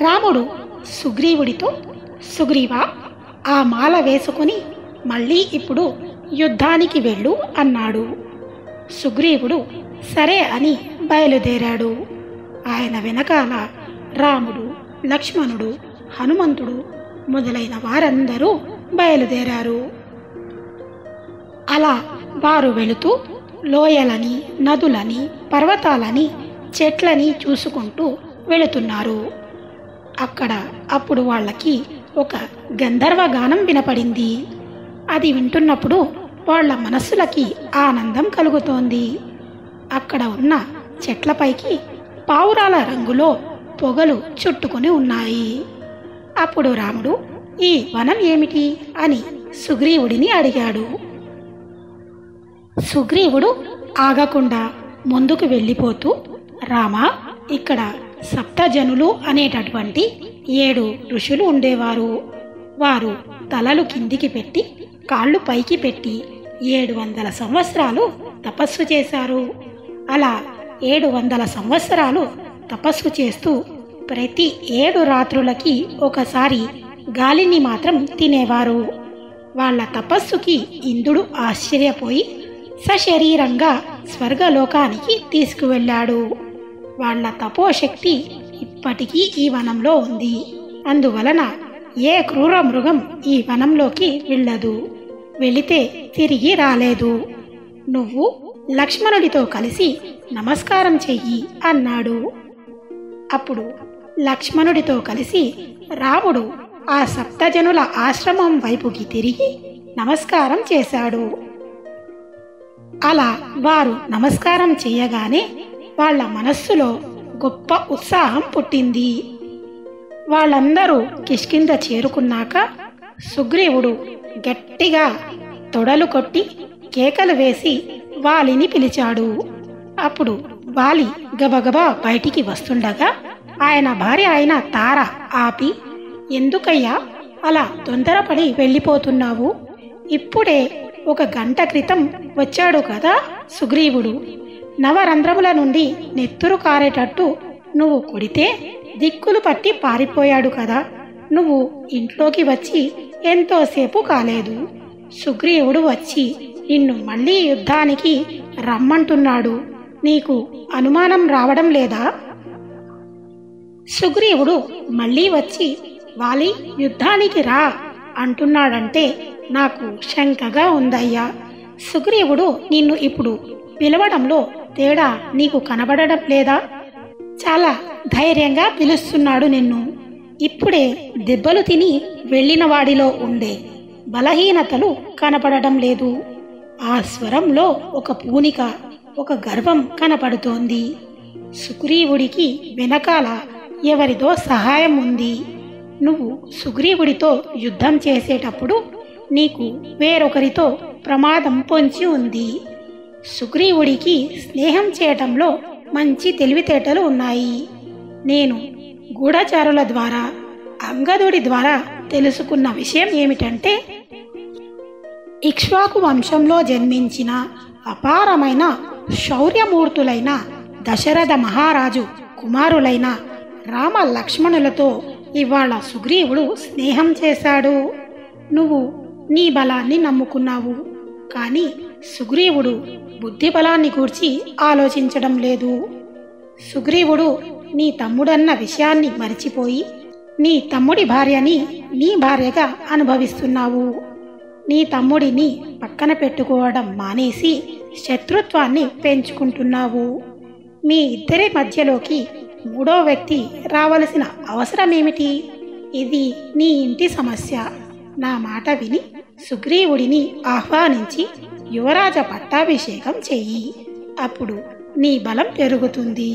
రాముడు సుగ్రీవుడితో, సుగ్రీవా, ఆ మాల వేసుకుని మళ్ళీ ఇప్పుడు యుద్ధానికి వెళ్ళు అన్నాడు. సుగ్రీవుడు సరే అని బయలుదేరాడు. ఆయన వెనకాల రాముడు, లక్ష్మణుడు, హనుమంతుడు మొదలైన వారందరూ బయలుదేరారు. అలా వారు వెళుతూ లోయలని, నదులని, పర్వతాలని, చెట్లని చూసుకుంటూ వెళుతున్నారు. అప్పుడు వాళ్ళకి ఒక గంధర్వ గానం వినపడింది. అది వింటున్నప్పుడు వాళ్ళ మనస్సులకి ఆనందం కలుగుతోంది. అక్కడ ఉన్న చెట్లపైకి పావురాల రంగులో పొగలు చుట్టుకొని ఉన్నాయి. అప్పుడు రాముడు, ఈ వనం ఏమిటి అని సుగ్రీవుడిని అడిగాడు. సుగ్రీవుడు ఆగకుండా ముందుకు వెళ్ళిపోతూ, రామా, ఇక్కడ సప్తజనులు అనేటటువంటి 7 ఋషులు ఉండేవారు. వారు తలలు కిందికి పెట్టి కాళ్ళు పైకి పెట్టి 700 సంవత్సరాలు తపస్సు చేశారు. అలా 700 సంవత్సరాలు తపస్సు చేస్తూ ప్రతి 7 రాత్రులకి ఒకసారి గాలిని మాత్రం తినేవారు. వాళ్ళ తపస్సుకి ఇంద్రుడు ఆశ్చర్యపోయి సశరీరంగా స్వర్గలోకానికి తీసుకువెళ్ళాడు. వాళ్ళ తపోశక్తి ఇప్పటికీ ఈ వనంలో ఉంది. అందువలన ఏ క్రూర మృగం ఈ వనంలోకి వెళ్ళదు, వెళితే తిరిగి రాలేదు. నువ్వు లక్ష్మణుడితో కలిసి నమస్కారం చెయ్యి అన్నాడు. అప్పుడు లక్ష్మణుడితో కలిసి రాముడు ఆ సప్తజనుల ఆశ్రమం వైపుకి తిరిగి నమస్కారం చేశాడు. అలా వారు నమస్కారం చేయగానే వాళ్ళ మనస్సులో గొప్ప ఉత్సాహం పుట్టింది. వాళ్ళందరూ కిష్కింధ చేరుకున్నాక సుగ్రీవుడు గట్టిగా తొడలు కొట్టి కేకలు వేసి వాలిని పిలిచాడు. అప్పుడు వాలి గబగబా బయటికి వస్తుండగా ఆయన భార్య అయిన తార ఆపి, ఎందుకయ్యా అలా తొందరపడి వెళ్ళిపోతున్నావు? ఇప్పుడే 1 గంట క్రితం వచ్చాడు కదా సుగ్రీవుడు. నవరంధ్రముల నుండి నెత్తురు కారేటట్టు నువ్వు కొడితే దిక్కులు పట్టి పారిపోయాడు కదా. నువ్వు ఇంట్లోకి వచ్చి ఎంతోసేపు కాలేదు. సుగ్రీవుడు వచ్చి నిన్ను మళ్ళీ యుద్ధానికి రమ్మంటున్నాడు. నీకు అనుమానం రావడం లేదా? సుగ్రీవుడు మళ్ళీ వచ్చి వాలి యుద్ధానికి రా అంటున్నాడంటే నాకు శంకగా ఉందయ్యా. సుగ్రీవుడు నిన్ను ఇప్పుడు పిలవడంలో తేడా నీకు కనబడడం లేదా? చాలా ధైర్యంగా పిలుస్తున్నాడు నిన్ను. ఇప్పుడే దెబ్బలు తిని వెళ్ళిన వాడిలో ఉండే బలహీనతలు కనపడడం లేదు. ఆ స్వరంలో ఒక పూనిక, ఒక గర్వం కనపడుతోంది. సుగ్రీవుడికి వెనకాల ఎవరిదో సహాయం ఉంది. నువ్వు సుగ్రీవుడితో యుద్ధం చేసేటప్పుడు నీకు వేరొకరితో ప్రమాదం పొంచి ఉంది. సుగ్రీవుడికి స్నేహం చేయటంలో మంచి తెలివితేటలు ఉన్నాయి. నేను గూఢచారుల ద్వారా, అంగదుడి ద్వారా తెలుసుకున్న విషయం ఏమిటంటే, ఇక్ష్వాకు వంశంలో జన్మించిన అపారమైన శౌర్యమూర్తులైన దశరథ మహారాజు కుమారులైన రామ లక్ష్మణులతో ఇవాళ సుగ్రీవుడు స్నేహం చేశాడు. నువ్వు నీ బలాన్ని నమ్ముకున్నావు, కానీ సుగ్రీవుడు బుద్ధి బలాన్ని గూర్చి ఆలోచించడం లేదు. సుగ్రీవుడు నీ తమ్ముడన్న విషయాన్ని మరిచిపోయి నీ తమ్ముడి భార్యని నీ భార్యగా అనుభవిస్తున్నావు. నీ తమ్ముడిని పక్కన పెట్టుకోవడం మానేసి శత్రుత్వాన్ని పెంచుకుంటున్నావు. మీ ఇద్దరి మధ్యలోకి 3వ వ్యక్తి రావలసిన అవసరమేమిటి? ఇది నీ ఇంటి సమస్య. నా మాట విని సుగ్రీవుడిని ఆహ్వానించి యువరాజ పట్టాభిషేకం చెయ్యి. అప్పుడు నీ బలం పెరుగుతుంది.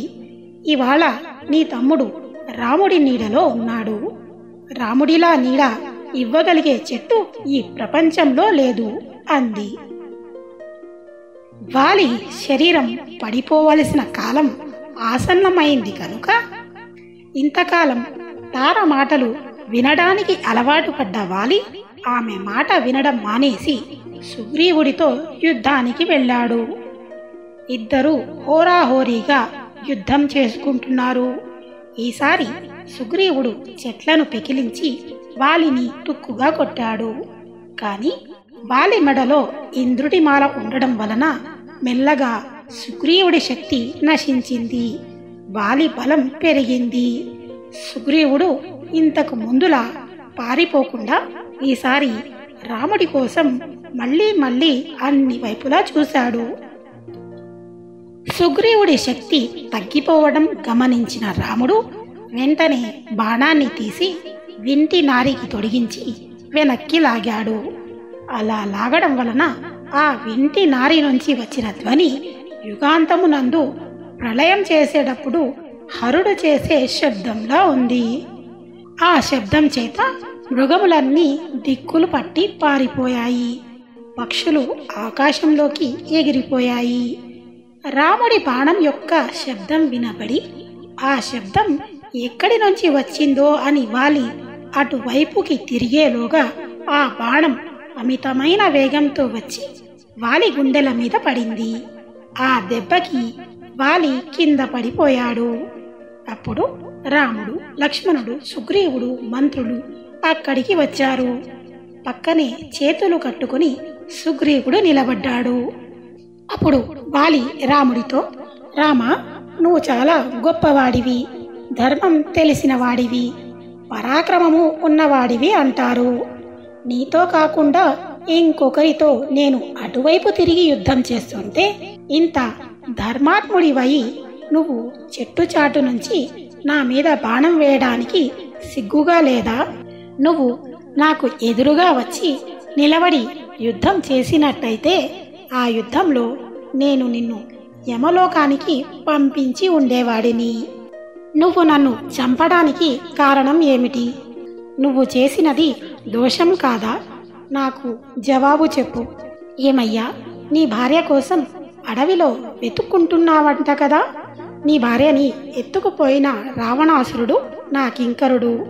ఇవాళ నీ తమ్ముడు రాముడి నీడలో ఉన్నాడు. రాముడిలా నీడ ఇవ్వగలిగే చెట్టు ఈ ప్రపంచంలో లేదు అంది. వాలి శరీరం పడిపోవలసిన కాలం ఆసన్నమైంది కనుక ఇంతకాలం తార మాటలు వినడానికి అలవాటు పడ్డ వాలి ఆమె మాట వినడం మానేసి సుగ్రీవుడితో యుద్ధానికి వెళ్ళాడు. ఇద్దరూ హోరాహోరీగా యుద్ధం చేసుకుంటున్నారు. ఈసారి సుగ్రీవుడు చెట్లను పెకిలించి వాలిని తుక్కుగా కొట్టాడు. కాని వాలి మెడలో ఇంద్రుడి మాల ఉండడం వలన మెల్లగా సుగ్రీవుడి శక్తి నశించింది. వాలి బలం పెరిగింది. సుగ్రీవుడు ఇంతకు ముందులా పారిపోకుండా ఈసారి రాముడి కోసం మళ్ళీ మళ్ళీ అన్ని వైపులా చూశాడు. సుగ్రీవుడి శక్తి తగ్గిపోవడం గమనించిన రాముడు వెంటనే బాణాన్ని తీసి వింటి నారికి తొడిగించి వెనక్కి లాగాడు. అలా లాగడం వలన ఆ వింటి నారి నుంచి వచ్చిన ధ్వని యుగాంతమునందు ప్రళయం చేసేటప్పుడు హరుడు చేసే శబ్దంలా ఉంది. ఆ శబ్దం చేత మృగములన్నీ దిక్కులు పట్టి పారిపోయాయి. పక్షులు ఆకాశంలోకి ఎగిరిపోయాయి. రాముడి బాణం యొక్క శబ్దం వినబడి ఆ శబ్దం ఎక్కడి నుంచి వచ్చిందో అని వాలి అటువైపుకి తిరిగేలోగా ఆ బాణం అమితమైన వేగంతో వచ్చి వాలి గుండెల మీద పడింది. ఆ దెబ్బకి వాలి కింద పడిపోయాడు. అప్పుడు రాముడు, లక్ష్మణుడు, సుగ్రీవుడు, మంత్రులు అక్కడికి వచ్చారు. పక్కనే చేతులు కట్టుకుని సుగ్రీవుడు నిలబడ్డాడు. అప్పుడు వాలి రాముడితో, రామా, నువ్వు చాలా గొప్పవాడివి, ధర్మం తెలిసిన వాడివి, పరాక్రమము ఉన్నవాడివి అంటారు. నీతో కాకుండా ఇంకొకరితో నేను అటువైపు తిరిగి యుద్ధం చేస్తుంటే ఇంత ధర్మాత్ముడివై నువ్వు చెట్టు చాటు నుంచి నా మీద బాణం వేయడానికి సిగ్గుగా లేదా? నువ్వు నాకు ఎదురుగా వచ్చి నిలబడి యుద్ధం చేసినట్టయితే ఆ యుద్ధంలో నేను నిన్ను యమలోకానికి పంపించి ఉండేవాడిని. నువ్వు నన్ను చంపడానికి కారణం ఏమిటి? నువ్వు చేసినది దోషం కాదా? నాకు జవాబు చెప్పు. ఏమయ్యా, నీ భార్య కోసం అడవిలో వెతుక్కుంటున్నావంట కదా? నీ భార్యని ఎత్తుకుపోయిన రావణాసురుడు నా కింకరుడు.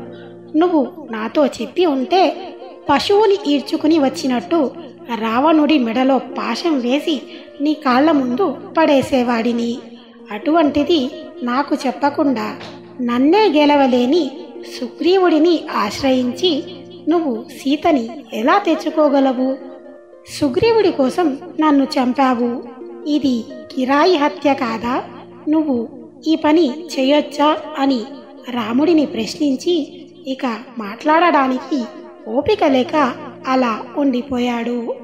నువ్వు నాతో చెప్పి ఉంటే పశువుని ఈడ్చుకుని వచ్చినట్టు రావణుడి మెడలో పాశం వేసి నీ కాళ్ళ ముందు పడేసేవాడిని. అటువంటిది నాకు చెప్పకుండా నన్నే గెలవలేని సుగ్రీవుడిని ఆశ్రయించి నువ్వు సీతని ఎలా తెచ్చుకోగలవు? సుగ్రీవుడి కోసం నన్ను చంపావు. ఇది కిరాయి హత్య కాదా? నువ్వు ఈ పని చేయొచ్చా అని రాముడిని ప్రశ్నించి ఇక మాట్లాడడానికి ఓపిక లేక అలా ఉండిపోయాడు.